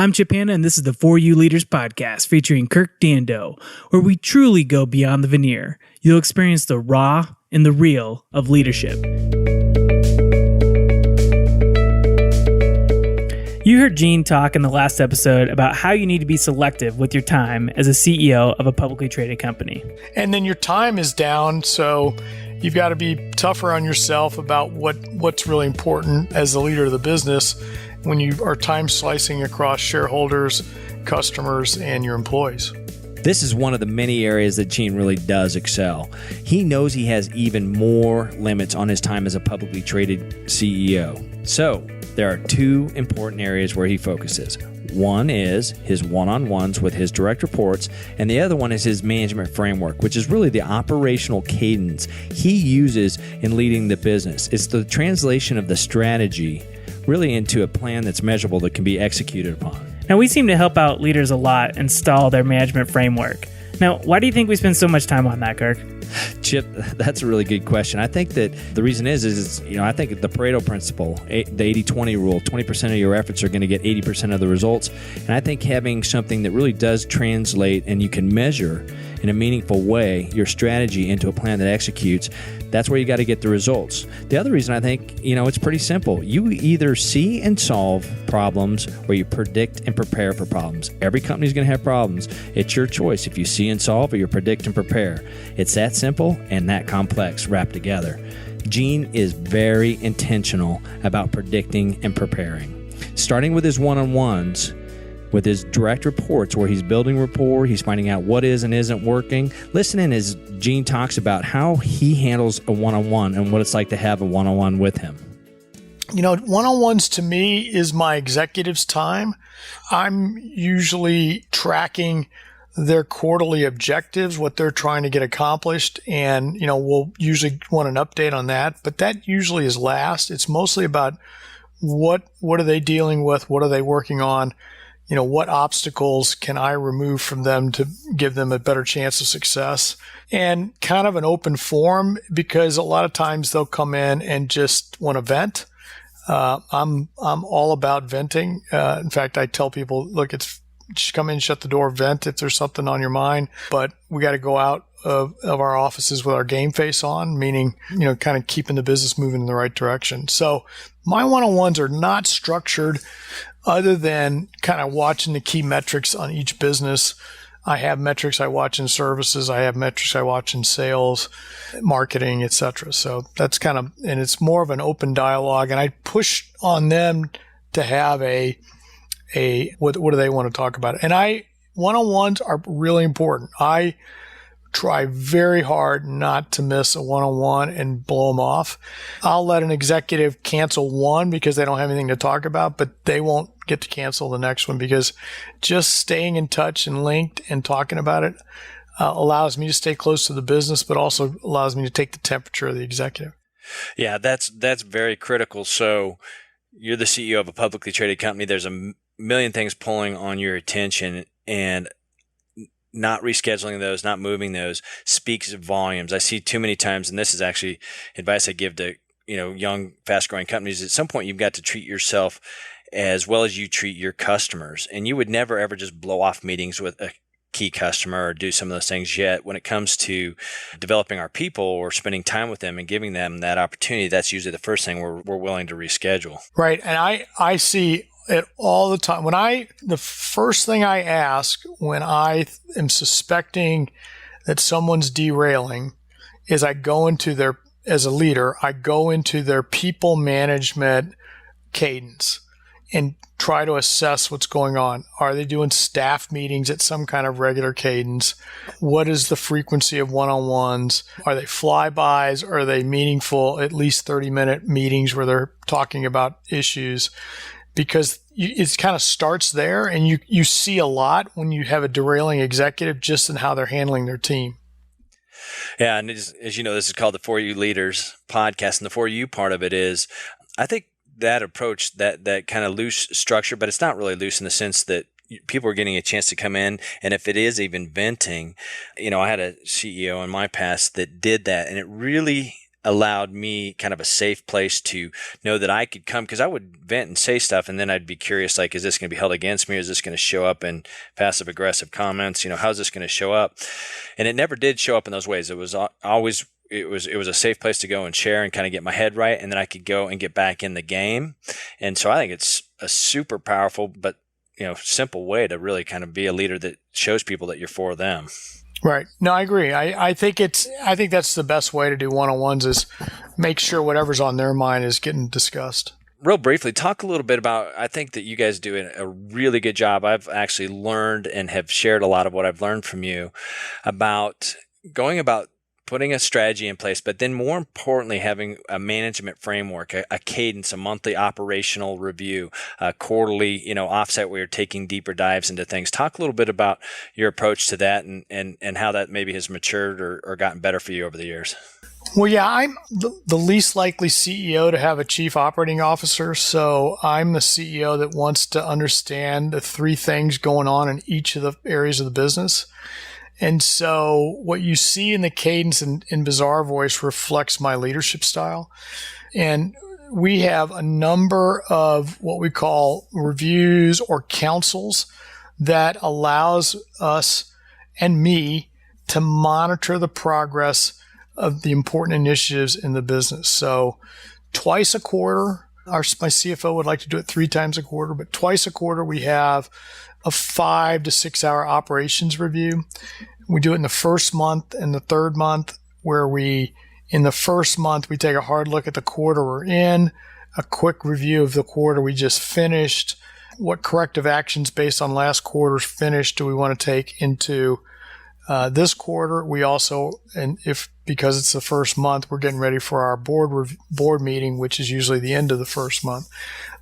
I'm Chip Hanna, and this is the For You Leaders podcast featuring Kirk Dando, where we truly go beyond the veneer. You'll experience the raw and the real of leadership. You heard Gene talk in the last episode about how you need to be selective with your time as a CEO of a publicly traded company. And then your time is down, so you've got to be tougher on yourself about what's really important as the leader of the business when you are time slicing across shareholders, customers, and your employees. This is one of the many areas that Gene really does excel. He knows he has even more limits on his time as a publicly traded CEO. So there are two important areas where he focuses. One is his one-on-ones with his direct reports, and the other one is his management framework, which is really the operational cadence he uses in leading the business. It's the translation of the strategy really into a plan that's measurable that can be executed upon. Now, we seem to help out leaders a lot install their management framework. Now, why do you think we spend so much time on that, Kirk? Chip, that's a really good question. I think that the reason is I think the Pareto principle, the 80-20 rule, 20% of your efforts are going to get 80% of the results. And I think having something that really does translate and you can measure in a meaningful way your strategy into a plan that executes, that's where you got to get the results. The other reason I think, it's pretty simple. You either see and solve problems or you predict and prepare for problems. Every company's going to have problems. It's your choice if you see and solve or you predict and prepare. It's that simple and that complex wrapped together. Gene is very intentional about predicting and preparing. Starting with his one-on-ones, with his direct reports where he's building rapport, he's finding out what is and isn't working. Listen in as Gene talks about how he handles a one-on-one and what it's like to have a one-on-one with him. One-on-ones to me is my executive's time. I'm usually tracking their quarterly objectives, what they're trying to get accomplished, and, we'll usually want an update on that, but that usually is last. It's mostly about what are they dealing with, what are they working on, what obstacles can I remove from them to give them a better chance of success, and kind of an open forum, because a lot of times they'll come in and just want to vent. I'm all about venting. In fact, I tell people, look, just come in, shut the door, vent if there's something on your mind, but we got to go out of our offices with our game face on, meaning, kind of keeping the business moving in the right direction. So my one-on-ones are not structured other than kind of watching the key metrics on each business. I have metrics I watch in services. I have metrics I watch in sales, marketing, etc. So that's and it's more of an open dialogue. And I push on them to have what do they want to talk about? And one-on-ones are really important. I try very hard not to miss a one-on-one and blow them off. I'll let an executive cancel one because they don't have anything to talk about, but they won't get to cancel the next one, because just staying in touch and linked and talking about it allows me to stay close to the business, but also allows me to take the temperature of the executive. Yeah, that's very critical. So you're the CEO of a publicly traded company. There's a million things pulling on your attention, and not rescheduling those, not moving those speaks volumes. I see too many times, and this is actually advice I give to, young, fast-growing companies. At some point, you've got to treat yourself as well as you treat your customers. And you would never, ever just blow off meetings with a key customer or do some of those things. Yet when it comes to developing our people or spending time with them and giving them that opportunity, that's usually the first thing we're willing to reschedule. Right. And I see it all the time. The first thing I ask when I am suspecting that someone's derailing is as a leader, I go into their people management cadence and try to assess what's going on. Are they doing staff meetings at some kind of regular cadence? What is the frequency of one-on-ones? Are they flybys? Are they meaningful, at least 30-minute meetings where they're talking about issues? Because it kind of starts there, and you see a lot when you have a derailing executive just in how they're handling their team. Yeah, and as you know, this is called the For You Leaders podcast, and the For You part of it is, I think that approach, that kind of loose structure, but it's not really loose in the sense that people are getting a chance to come in, and if it is even venting, I had a CEO in my past that did that, and it really allowed me kind of a safe place to know that I could come, because I would vent and say stuff, and then I'd be curious, like, is this going to be held against me? Or is this going to show up in passive aggressive comments? How's this going to show up? And it never did show up in those ways. It was always, it was a safe place to go and share and kind of get my head right. And then I could go and get back in the game. And so I think it's a super powerful, but simple way to really kind of be a leader that shows people that you're for them. Right. No, I agree. I think that's the best way to do one-on-ones, is make sure whatever's on their mind is getting discussed. Real briefly, talk a little bit about, I think that you guys do a really good job. I've actually learned and have shared a lot of what I've learned from you about going about putting a strategy in place, but then more importantly, having a management framework, a cadence, a monthly operational review, a quarterly, offset where you're taking deeper dives into things. Talk a little bit about your approach to that and how that maybe has matured or gotten better for you over the years. Well, yeah, I'm the least likely CEO to have a chief operating officer. So I'm the CEO that wants to understand the three things going on in each of the areas of the business. And so what you see in the cadence in Bazaarvoice reflects my leadership style. And we have a number of what we call reviews or councils that allows us and me to monitor the progress of the important initiatives in the business. So twice a quarter, my CFO would like to do it 3 times a quarter, but twice a quarter we have a 5 to 6 hour operations review. We do it in the first month and the third month, where in the first month, we take a hard look at the quarter we're in, a quick review of the quarter we just finished, what corrective actions based on last quarter's finish do we want to take into this quarter. We also, because it's the first month, we're getting ready for our board meeting, which is usually the end of the first month.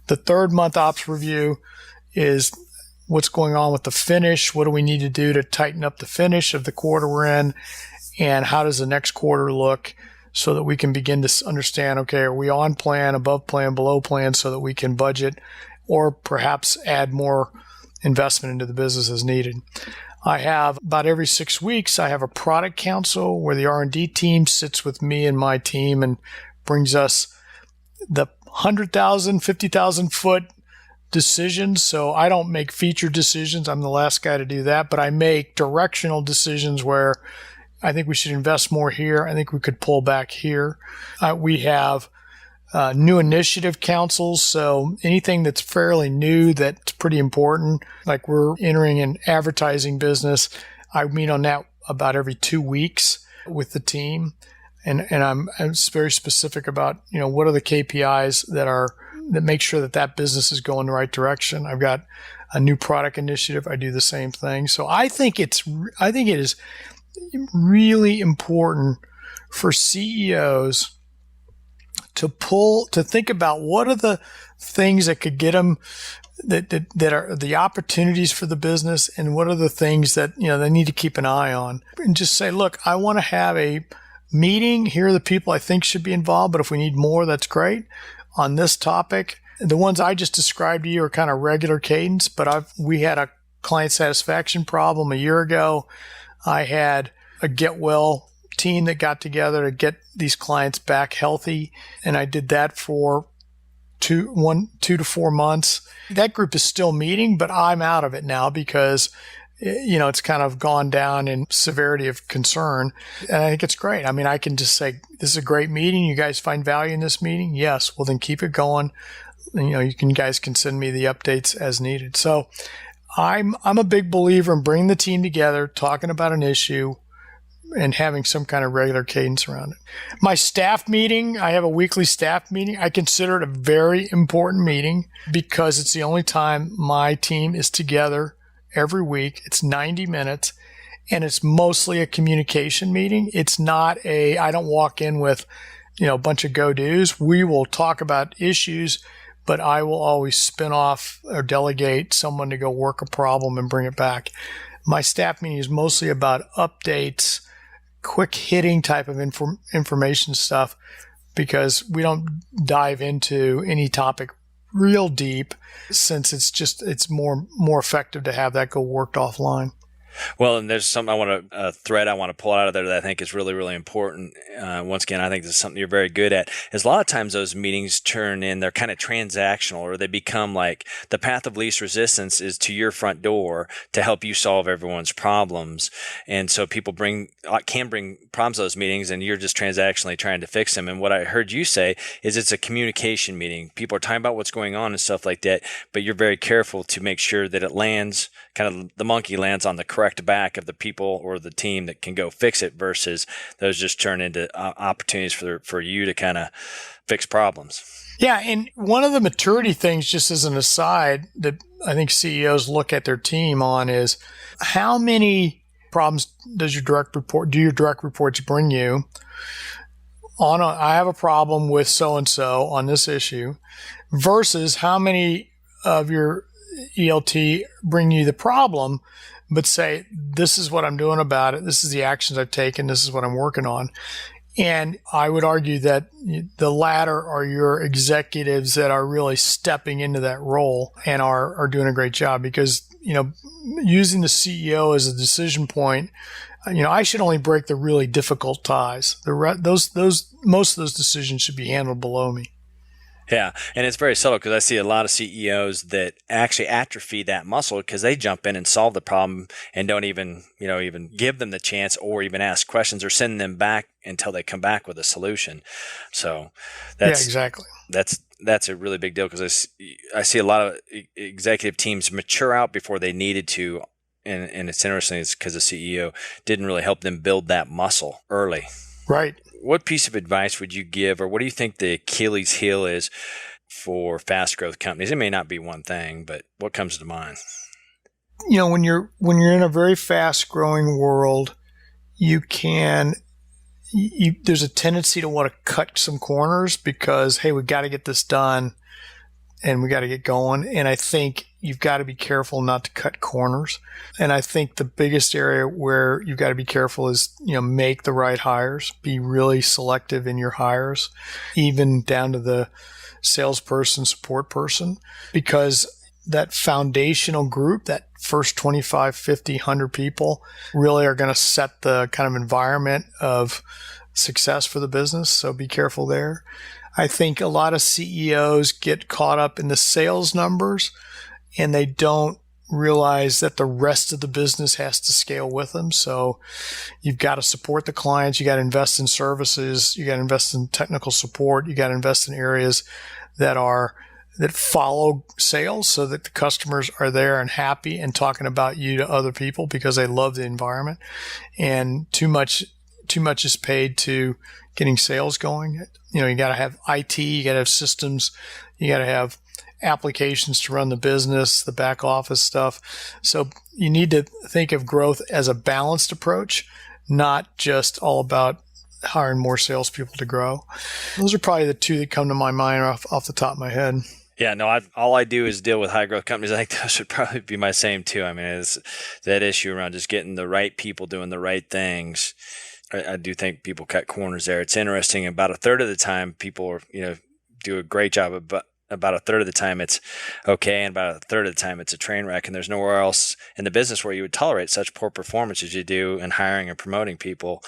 The third month ops review is what's going on with the finish. What do we need to do to tighten up the finish of the quarter we're in? And how does the next quarter look, so that we can begin to understand, okay, are we on plan, above plan, below plan, so that we can budget or perhaps add more investment into the business as needed. I have about every 6 weeks, I have a product council where the R&D team sits with me and my team and brings us the 100,000, 50,000 foot decisions. So I don't make feature decisions. I'm the last guy to do that, but I make directional decisions where I think we should invest more here. I think we could pull back here. We have new initiative councils. So anything that's fairly new that's pretty important, like we're entering an advertising business, I meet on that about every 2 weeks with the team. And I'm very specific about, what are the KPIs that make sure that business is going the right direction. I've got a new product initiative. I do the same thing. So I think it is really important for CEOs to think about what are the things that could get them that are the opportunities for the business, and what are the things that they need to keep an eye on, and just say, look, I want to have a meeting. Here are the people I think should be involved, but if we need more, that's great. On this topic, the ones I just described to you are kind of regular cadence, but we had a client satisfaction problem a year ago. I had a get well team that got together to get these clients back healthy, and I did that for 2 to 4 months. That group is still meeting, but I'm out of it now because it's kind of gone down in severity of concern. And I think it's great. I mean, I can just say, this is a great meeting. You guys find value in this meeting? Yes. Well, then keep it going. And, you guys can send me the updates as needed. So I'm a big believer in bringing the team together, talking about an issue, and having some kind of regular cadence around it. My staff meeting, I have a weekly staff meeting. I consider it a very important meeting because it's the only time my team is together every week. It's 90 minutes, and it's mostly a communication meeting. It's not I don't walk in with, a bunch of go-dos. We will talk about issues, but I will always spin off or delegate someone to go work a problem and bring it back. My staff meeting is mostly about updates, quick hitting type of information stuff, because we don't dive into any topic real deep, since it's more effective to have that go worked offline. Well, and there's something a thread I want to pull out of there that I think is really, really important. Once again, I think this is something you're very good at. Is a lot of times those meetings they're kind of transactional, or they become like the path of least resistance is to your front door to help you solve everyone's problems. And so people can bring problems to those meetings, and you're just transactionally trying to fix them. And what I heard you say is it's a communication meeting. People are talking about what's going on and stuff like that, but you're very careful to make sure that it lands, kind of the monkey lands on the correct back of the people or the team that can go fix it, versus those just turn into opportunities for you to kind of fix problems. Yeah, and one of the maturity things, just as an aside, that I think CEOs look at their team on is how many problems do your direct reports bring you? I have a problem with so-and-so on this issue, versus how many of your ELT bring you the problem, but say, this is what I'm doing about it. This is the actions I've taken. This is what I'm working on. And I would argue that the latter are your executives that are really stepping into that role and are doing a great job, because, using the CEO as a decision point, I should only break the really difficult ties. Most of those decisions should be handled below me. Yeah, and it's very subtle, because I see a lot of CEOs that actually atrophy that muscle because they jump in and solve the problem and don't even give them the chance, or even ask questions or send them back until they come back with a solution. So exactly. That's a really big deal, because I see a lot of executive teams mature out before they needed to, and it's interesting. It's because the CEO didn't really help them build that muscle early. Right. What piece of advice would you give, or what do you think the Achilles heel is for fast growth companies? It may not be one thing, but what comes to mind? When you're in a very fast growing world, there's a tendency to want to cut some corners because, hey, we got to get this done and we got to get going. And I think you've got to be careful not to cut corners. And I think the biggest area where you've got to be careful is, make the right hires, be really selective in your hires, even down to the salesperson, support person, because that foundational group, that first 25, 50, 100 people really are going to set the kind of environment of success for the business. So be careful there. I think a lot of CEOs get caught up in the sales numbers, and they don't realize that the rest of the business has to scale with them. So you've got to support the clients. You got to invest in services. You got to invest in technical support. You got to invest in areas that follow sales, so that the customers are there and happy and talking about you to other people because they love the environment. And too much is paid to getting sales going. You got to have IT, you got to have systems, you got to have applications to run the business, the back office stuff. So you need to think of growth as a balanced approach, not just all about hiring more salespeople to grow. Those are probably the two that come to my mind off the top of my head. Yeah, no, all I do is deal with high growth companies. I think those would probably be my same too. I mean, it's that issue around just getting the right people doing the right things. I do think people cut corners there. It's interesting. About a third of the time, people do a great job. About a third of the time, it's okay, and about a third of the time, it's a train wreck. And there's nowhere else in the business where you would tolerate such poor performance as you do in hiring and promoting people.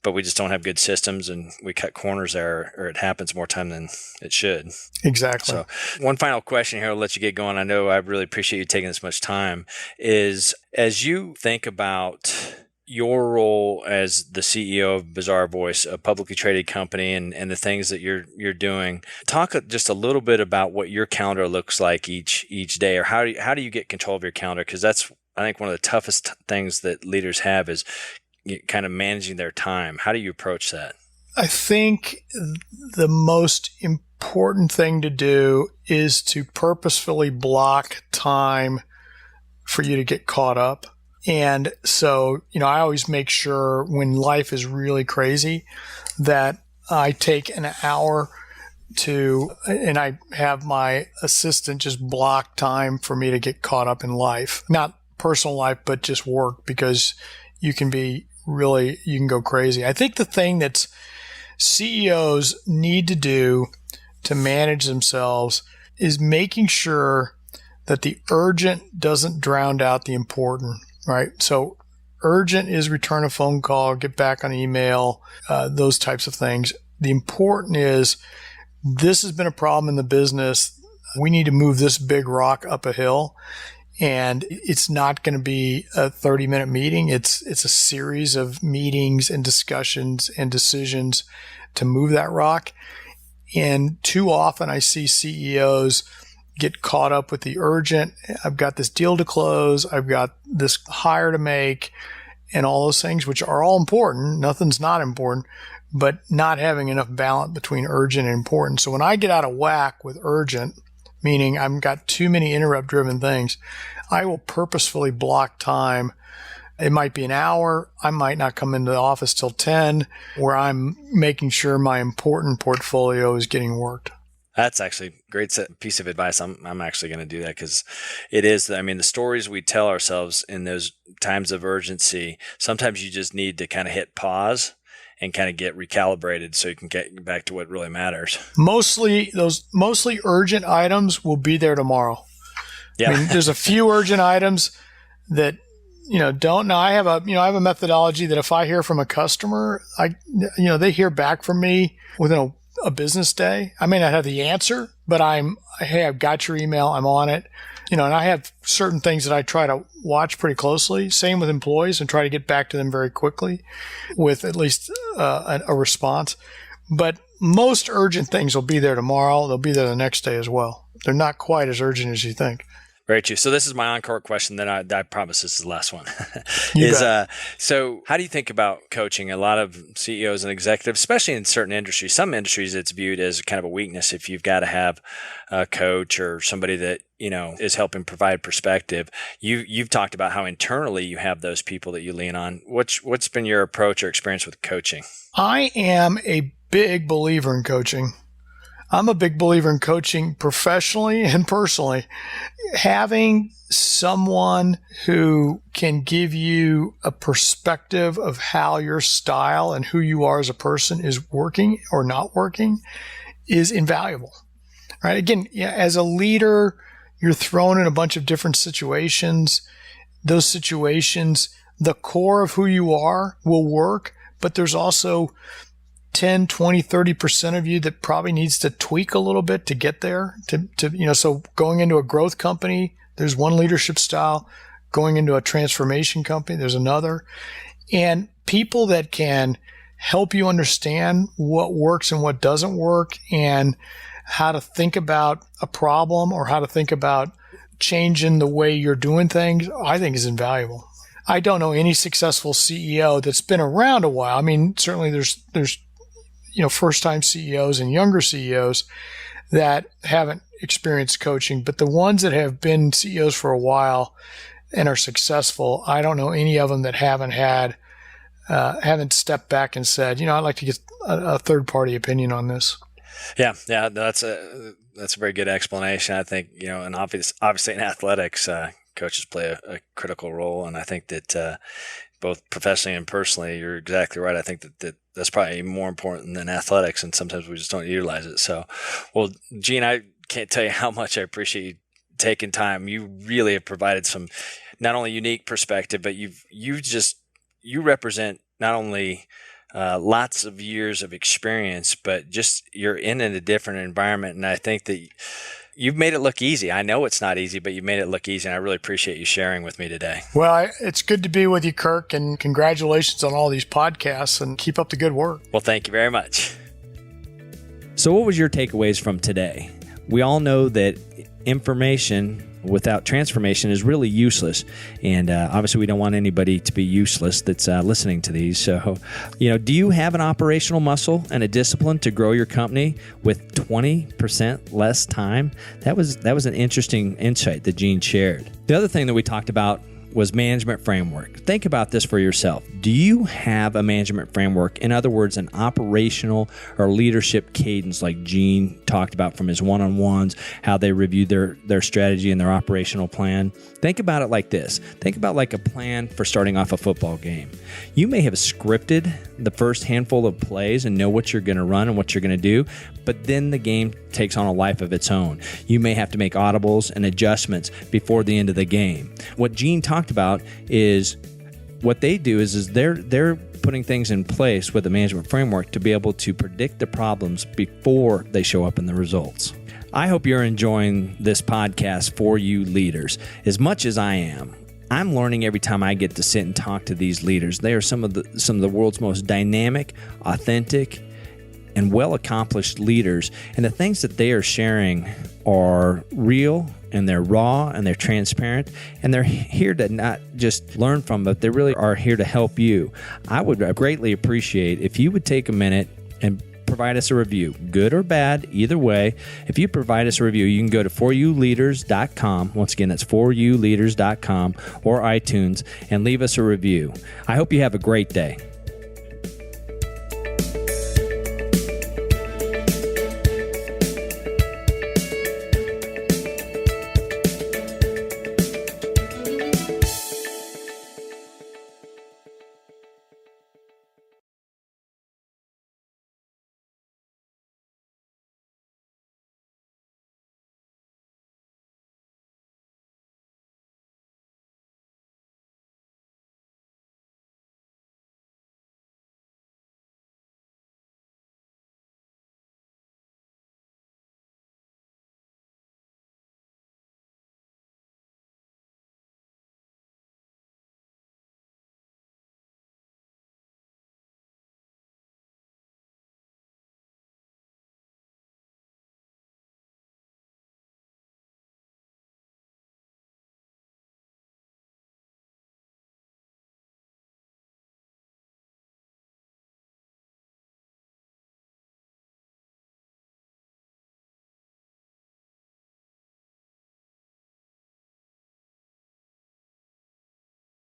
But we just don't have good systems, and we cut corners there, or it happens more time than it should. Exactly. So one final question here, I'll let you get going. I know I really appreciate you taking this much time. Is as you think about your role as the CEO of Bazaarvoice, a publicly traded company, and the things that you're doing, talk just a little bit about what your calendar looks like each day, or how do you get control of your calendar? Because that's, I think, one of the toughest things that leaders have is kind of managing their time. How do you approach that? I think the most important thing to do is to purposefully block time for you to get caught up. And so, I always make sure when life is really crazy that I take an hour and I have my assistant just block time for me to get caught up in life, not personal life, but just work, because you can go crazy. I think the thing that CEOs need to do to manage themselves is making sure that the urgent doesn't drown out the important. Right. So Urgent is return a phone call, get back on email, those types of things. The important is this has been a problem in the business. We need to move this big rock up a hill. And it's not going to be a 30-minute meeting. It's a series of meetings and discussions and decisions to move that rock. And too often I see CEOs get caught up with the urgent. I've got this deal to close. I've got this hire to make and all those things, which are all important. Nothing's not important, but not having enough balance between urgent and important. So when I get out of whack with urgent, meaning I've got too many interrupt-driven things, I will purposefully block time. It might be an hour. I might not come into the office till 10, where I'm making sure my important portfolio is getting worked. That's actually a great piece of advice. I'm actually going to do that because it is, I mean, the stories we tell ourselves in those times of urgency, sometimes you just need to kind of hit pause and kind of get recalibrated so you can get back to what really matters. Mostly urgent items will be there tomorrow. Yeah. I mean, there's a few urgent items that, don't. Now I have a methodology that if I hear from a customer, they hear back from me within a business day. I may not have the answer, but hey, I've got your email. I'm on it. And I have certain things that I try to watch pretty closely. Same with employees, and try to get back to them very quickly with at least a response. But most urgent things will be there tomorrow. They'll be there the next day as well. They're not quite as urgent as you think. Very true. So this is my encore question. Then I promise this is the last one. So how do you think about coaching? A lot of CEOs and executives, especially in certain industries, some industries it's viewed as kind of a weakness if you've got to have a coach or somebody that is helping provide perspective. You've talked about how internally you have those people that you lean on. What's been your approach or experience with coaching? I am a big believer in coaching. I'm a big believer in coaching professionally and personally. Having someone who can give you a perspective of how your style and who you are as a person is working or not working is invaluable, right? Again, as a leader, you're thrown in a bunch of different situations. Those situations, the core of who you are will work, but there's also 10, 20, 30% of you that probably needs to tweak a little bit to get there. So going into a growth company, there's one leadership style. Going into a transformation company, there's another. And people that can help you understand what works and what doesn't work and how to think about a problem or how to think about changing the way you're doing things, I think is invaluable. I don't know any successful CEO that's been around a while. I mean, certainly there's first-time CEOs and younger CEOs that haven't experienced coaching, but the ones that have been CEOs for a while and are successful, I don't know any of them that haven't stepped back and said, I'd like to get a third-party opinion on this. Yeah, that's a very good explanation. I think, and obviously in athletics, coaches play a critical role, and I think that both professionally and personally, you're exactly right. I think that's probably more important than athletics, and sometimes we just don't utilize it. So, well, Gene, I can't tell you how much I appreciate you taking time. You really have provided some not only unique perspective, but you represent not only lots of years of experience, but just you're in a different environment. And I think that you've made it look easy. I know it's not easy, but you've made it look easy. And I really appreciate you sharing with me today. Well, it's good to be with you, Kirk, and congratulations on all these podcasts and keep up the good work. Well, thank you very much. So what was your takeaways from today? We all know that information without transformation is really useless. And obviously we don't want anybody to be useless that's listening to these. So, do you have an operational muscle and a discipline to grow your company with 20% less time? That was an interesting insight that Gene shared. The other thing that we talked about was management framework. Think about this for yourself. Do you have a management framework? In other words, an operational or leadership cadence like Gene talked about from his one-on-ones, how they review their strategy and their operational plan. Think about it like this. Think about like a plan for starting off a football game. You may have scripted the first handful of plays and know what you're going to run and what you're going to do, but then the game takes on a life of its own. You may have to make audibles and adjustments before the end of the game. What Gene talked about is what they do is they're putting things in place with the management framework to be able to predict the problems before they show up in the results. I hope you're enjoying this podcast for you leaders as much as I am. I'm learning every time I get to sit and talk to these leaders. They are some of the world's most dynamic, authentic, and well-accomplished leaders. And the things that they are sharing are real, and they're raw, and they're transparent, and they're here to not just learn from, but they really are here to help you. I would greatly appreciate if you would take a minute and provide us a review, good or bad, either way. If you provide us a review, you can go to foryouleaders.com. Once again, that's foryouleaders.com or iTunes and leave us a review. I hope you have a great day.